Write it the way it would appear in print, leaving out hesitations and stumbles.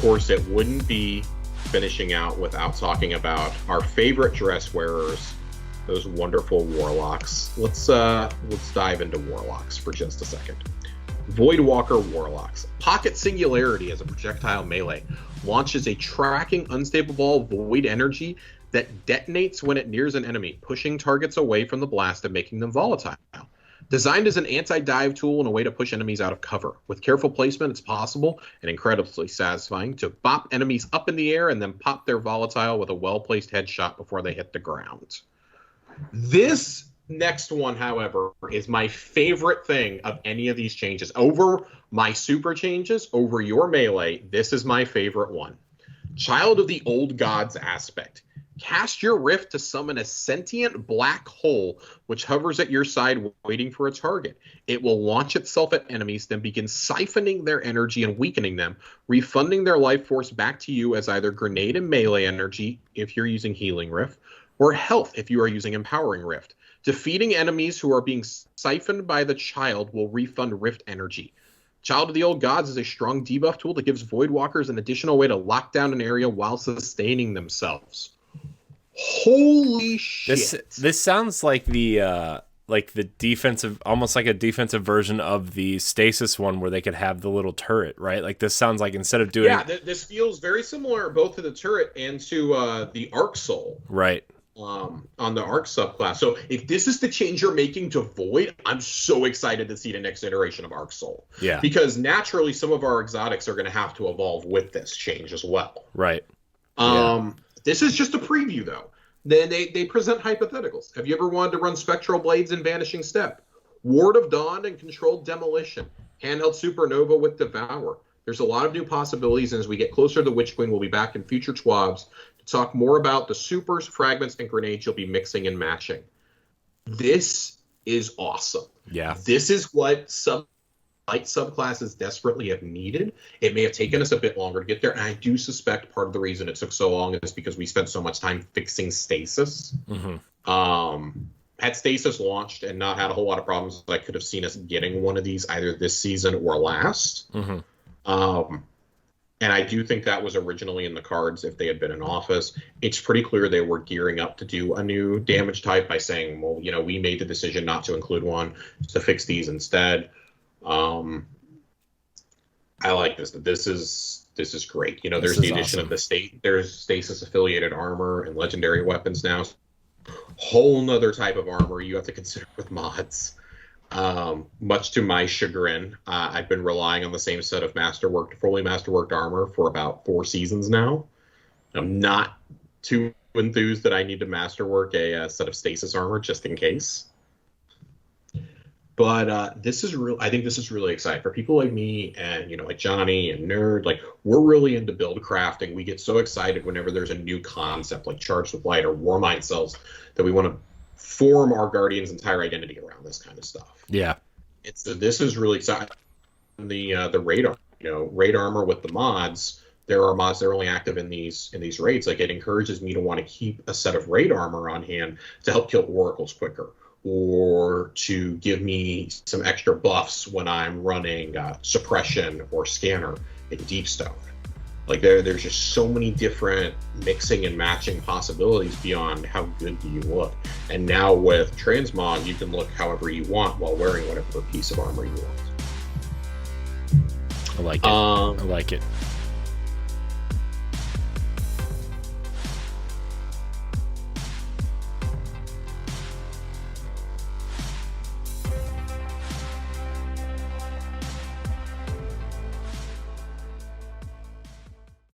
course, it wouldn't be finishing out without talking about our favorite dress wearers, those wonderful warlocks. Let's dive into warlocks for just a second. Voidwalker Warlocks. Pocket Singularity as a projectile melee. Launches a tracking unstable ball of void energy that detonates when it nears an enemy, pushing targets away from the blast and making them volatile. Designed as an anti-dive tool and a way to push enemies out of cover. With careful placement, it's possible and incredibly satisfying to bop enemies up in the air and then pop their volatile with a well-placed headshot before they hit the ground. This next one, however, is my favorite thing of any of these changes. Over my super changes, over your melee, this is my favorite one. Child of the Old Gods aspect. Cast your Rift to summon a sentient black hole which hovers at your side waiting for a target. It will launch itself at enemies, then begin siphoning their energy and weakening them, refunding their life force back to you as either grenade and melee energy if you're using Healing Rift, or health if you are using Empowering Rift. Defeating enemies who are being siphoned by the child will refund Rift energy. Child of the Old Gods is a strong debuff tool that gives Voidwalkers an additional way to lock down an area while sustaining themselves. Holy shit. This sounds like the defensive, almost like a defensive version of the stasis one where they could have the little turret, right? Like this sounds like instead of doing... Yeah, this feels very similar both to the turret and to the Arc Soul. Right. On the Arc subclass. So if this is the change you're making to Void, I'm so excited to see the next iteration of Arc Soul. Yeah. Because naturally some of our exotics are going to have to evolve with this change as well. Right. This is just a preview, though. Then they present hypotheticals. Have you ever wanted to run Spectral Blades and Vanishing Step? Ward of Dawn and Controlled Demolition. Handheld Supernova with Devour. There's a lot of new possibilities, and as we get closer to the Witch Queen, we'll be back in future TWABs to talk more about the supers, fragments, and grenades you'll be mixing and matching. This is awesome. Yeah. This is what light subclasses desperately have needed. It may have taken us a bit longer to get there, and I do suspect part of the reason it took so long is because we spent so much time fixing stasis. Mm-hmm. Had stasis launched and not had a whole lot of problems, I could have seen us getting one of these either this season or last. Mm-hmm. And I do think that was originally in the cards if they had been in office. It's pretty clear they were gearing up to do a new damage type by saying, well, we made the decision not to include one, to fix these instead. I like this. This is great. There's the addition of there's stasis affiliated armor and legendary weapons now. Whole nother type of armor you have to consider with mods. Much to my chagrin, I've been relying on the same set of fully masterworked armor for about 4 seasons now. I'm not too enthused that I need to masterwork a set of stasis armor just in case. But I think this is really exciting for people like me and like Johnny and Nerd. Like, we're really into build crafting. We get so excited whenever there's a new concept like Charged with Light or Warmind Cells that we want to form our Guardian's entire identity around this kind of stuff. Yeah, this is really exciting. The raid raid armor with the mods. There are mods that are only active in these raids. Like, it encourages me to want to keep a set of raid armor on hand to help kill oracles quicker, or to give me some extra buffs when I'm running suppression or scanner in Deepstone. Like, there's just so many different mixing and matching possibilities beyond how good do you look. And now with transmog, you can look however you want while wearing whatever piece of armor you want. I like it. I like it.